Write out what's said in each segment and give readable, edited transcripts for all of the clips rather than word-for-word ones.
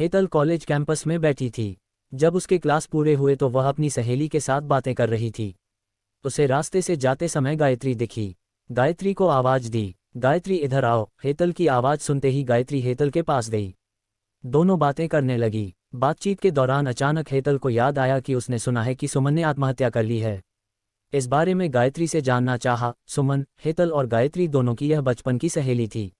Hetal college campus में बैठी थी। जब उसके क्लास पूरे हुए तो वह अपनी सहेली के साथ बातें कर रही थी। उसे रास्ते से जाते समय गायत्री दिखी। गायत्री को आवाज दी, गायत्री इधर आओ। हेतल की आवाज सुनते ही गायत्री हेतल के पास गई। दोनों बातें करने लगी। बातचीत के दौरान अचानक हेतल को याद आया कि उसने सुना है कि सुमन ने आत्महत्या कर ली है। इस बारे में गायत्री से जानना चाहा। सुमन, हेतल और गायत्री दोनों की यह बचपन की सहेली थी।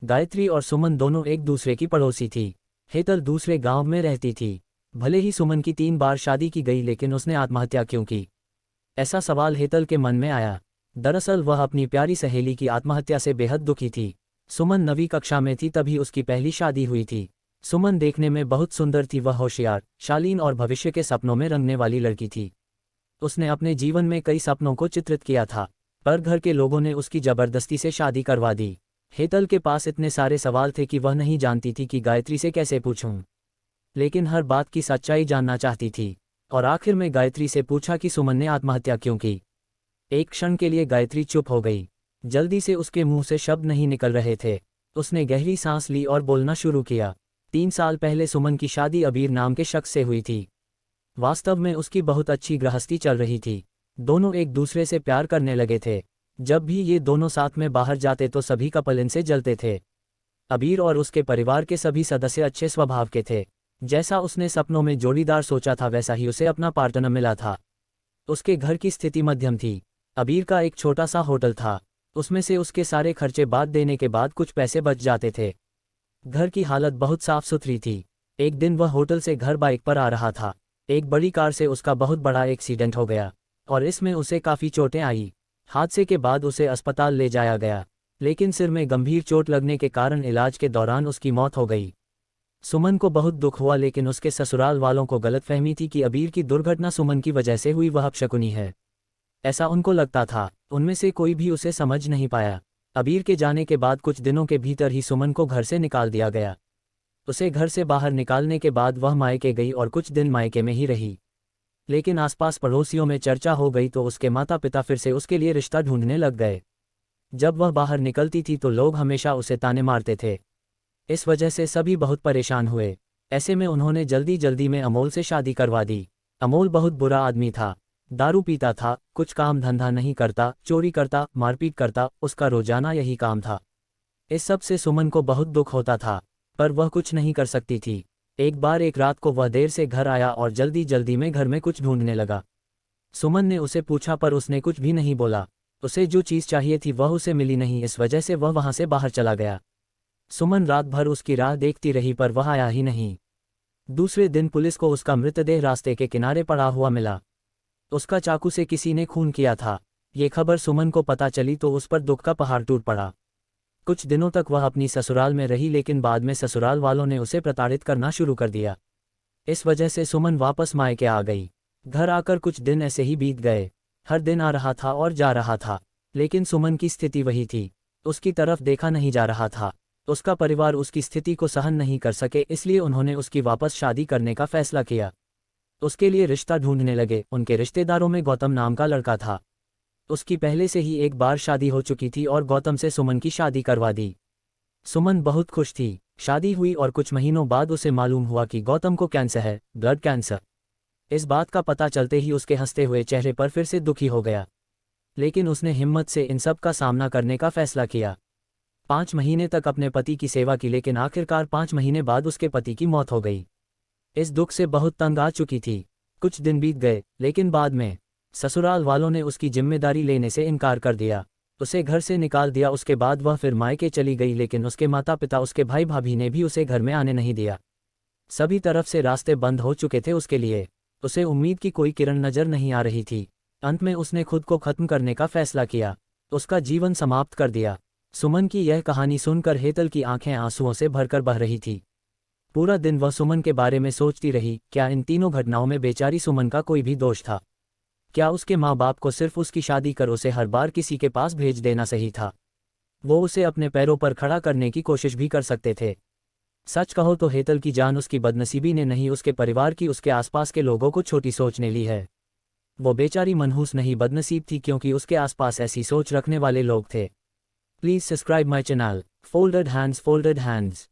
गायत्री और सुमन दोनों एक दूसरे की पड़ोसी थी। हेतल दूसरे गांव में रहती थी। भले ही सुमन की 3 बार शादी की गई लेकिन उसने आत्महत्या क्यों की, ऐसा सवाल हेतल के मन में आया। दरअसल वह अपनी प्यारी सहेली की आत्महत्या से बेहद दुखी थी। सुमन 9वीं कक्षा में थी तभी उसकी पहली शादी हुई थी। सुमन देखने में बहुत सुंदर थी। वह होशियार, शालीन और भविष्य के सपनों में रंगने वाली लड़की थी। उसने अपने जीवन में कई सपनों को चित्रित किया था, पर घर के लोगों ने उसकी जबरदस्ती से शादी करवा दी। हेतल के पास इतने सारे सवाल थे कि वह नहीं जानती थी कि गायत्री से कैसे पूछूं, लेकिन हर बात की सच्चाई जानना चाहती थी। और आखिर में गायत्री से पूछा कि सुमन ने आत्महत्या क्यों की। एक क्षण के लिए गायत्री चुप हो गई। जल्दी से उसके मुंह से शब्द नहीं निकल रहे थे। उसने गहरी सांस ली और बोलना शुरू किया। 3 साल पहले सुमन की शादी अबीर नाम के शख्स से हुई थी। वास्तव में उसकी बहुत अच्छी गृहस्थी चल रही थी। दोनों एक दूसरे से प्यार करने लगे थे। जब भी ये दोनों साथ में बाहर जाते तो सभी कपल इनसे जलते थे। अबीर और उसके परिवार के सभी सदस्य अच्छे स्वभाव के थे। जैसा उसने सपनों में जोड़ीदार सोचा था वैसा ही उसे अपना पार्टनर मिला था। उसके घर की स्थिति मध्यम थी। अबीर का एक छोटा सा होटल था। उसमें से उसके सारे खर्चे बाद देने के बाद कुछ पैसे बच जाते थे। घर की हालत बहुत साफ सुथरी थी। एक दिन वह होटल से घर बाइक पर आ रहा था। एक बड़ी कार से उसका बहुत बड़ा एक्सीडेंट हो गया और इसमें उसे काफ़ी चोटें आई। हादसे के बाद उसे अस्पताल ले जाया गया, लेकिन सिर में गंभीर चोट लगने के कारण इलाज के दौरान उसकी मौत हो गई। सुमन को बहुत दुख हुआ, लेकिन उसके ससुराल वालों को गलतफहमी थी कि अबीर की दुर्घटना सुमन की वजह से हुई, वह अपशकुनी है, ऐसा उनको लगता था। उनमें से कोई भी उसे समझ नहीं पाया। अबीर के जाने के बाद कुछ दिनों के भीतर ही सुमन को घर से निकाल दिया गया। उसे घर से बाहर निकालने के बाद वह मायके गई और कुछ दिन मायके में ही रही। लेकिन आसपास पड़ोसियों में चर्चा हो गई तो उसके माता पिता फिर से उसके लिए रिश्ता ढूंढने लग गए। जब वह बाहर निकलती थी तो लोग हमेशा उसे ताने मारते थे। इस वजह से सभी बहुत परेशान हुए। ऐसे में उन्होंने जल्दी जल्दी में अमोल से शादी करवा दी। अमोल बहुत बुरा आदमी था। दारू पीता था, कुछ काम धंधा नहीं करता, चोरी करता, मारपीट करता, उसका रोजाना यही काम था। इस सब से सुमन को बहुत दुख होता था, पर वह कुछ नहीं कर सकती थी। एक बार एक रात को वह देर से घर आया और जल्दी जल्दी में घर में कुछ ढूंढने लगा। सुमन ने उसे पूछा पर उसने कुछ भी नहीं बोला। उसे जो चीज़ चाहिए थी वह उसे मिली नहीं, इस वजह से वह वहां से बाहर चला गया। सुमन रात भर उसकी राह देखती रही पर वह आया ही नहीं। दूसरे दिन पुलिस को उसका मृतदेह रास्ते के किनारे पड़ा हुआ मिला। उसका चाकू से किसी ने खून किया था। ये खबर सुमन को पता चली तो उस पर दुख का पहाड़ टूट पड़ा। कुछ दिनों तक वह अपनी ससुराल में रही, लेकिन बाद में ससुराल वालों ने उसे प्रताड़ित करना शुरू कर दिया। इस वजह से सुमन वापस मायके आ गई। घर आकर कुछ दिन ऐसे ही बीत गए। हर दिन आ रहा था और जा रहा था, लेकिन सुमन की स्थिति वही थी। उसकी तरफ देखा नहीं जा रहा था। उसका परिवार उसकी स्थिति को सहन नहीं कर सके, इसलिए उन्होंने उसकी वापस शादी करने का फैसला किया। उसके लिए रिश्ता ढूंढने लगे। उनके रिश्तेदारों में गौतम नाम का लड़का था। उसकी पहले से ही एक बार शादी हो चुकी थी और गौतम से सुमन की शादी करवा दी। सुमन बहुत खुश थी। शादी हुई और कुछ महीनों बाद उसे मालूम हुआ कि गौतम को कैंसर है, ब्लड कैंसर। इस बात का पता चलते ही उसके हंसते हुए चेहरे पर फिर से दुखी हो गया, लेकिन उसने हिम्मत से इन सब का सामना करने का फैसला किया। 5 महीने तक अपने पति की सेवा की, लेकिन आखिरकार 5 महीने बाद उसके पति की मौत हो गई। इस दुख से बहुत तंग आ चुकी थी। कुछ दिन बीत गए, लेकिन बाद में ससुराल वालों ने उसकी जिम्मेदारी लेने से इनकार कर दिया। उसे घर से निकाल दिया। उसके बाद वह फिर मायके चली गई, लेकिन उसके माता पिता, उसके भाई भाभी ने भी उसे घर में आने नहीं दिया। सभी तरफ से रास्ते बंद हो चुके थे उसके लिए। उसे उम्मीद की कोई किरण नजर नहीं आ रही थी। अंत में उसने खुद को खत्म करने का फैसला किया, उसका जीवन समाप्त कर दिया। सुमन की यह कहानी सुनकर हेतल की आंखें आंसुओं से भरकर बह रही थी। पूरा दिन वह सुमन के बारे में सोचती रही। क्या इन तीनों घटनाओं में बेचारी सुमन का कोई भी दोष था? क्या उसके माँ बाप को सिर्फ उसकी शादी कर उसे हर बार किसी के पास भेज देना सही था? वो उसे अपने पैरों पर खड़ा करने की कोशिश भी कर सकते थे। सच कहो तो हेतल की जान उसकी बदनसीबी ने नहीं, उसके परिवार की, उसके आसपास के लोगों को छोटी सोचने ली है। वो बेचारी मनहूस नहीं, बदनसीब थी, क्योंकि उसके आसपास ऐसी सोच रखने वाले लोग थे। Please subscribe my channel. Folded hands, folded hands.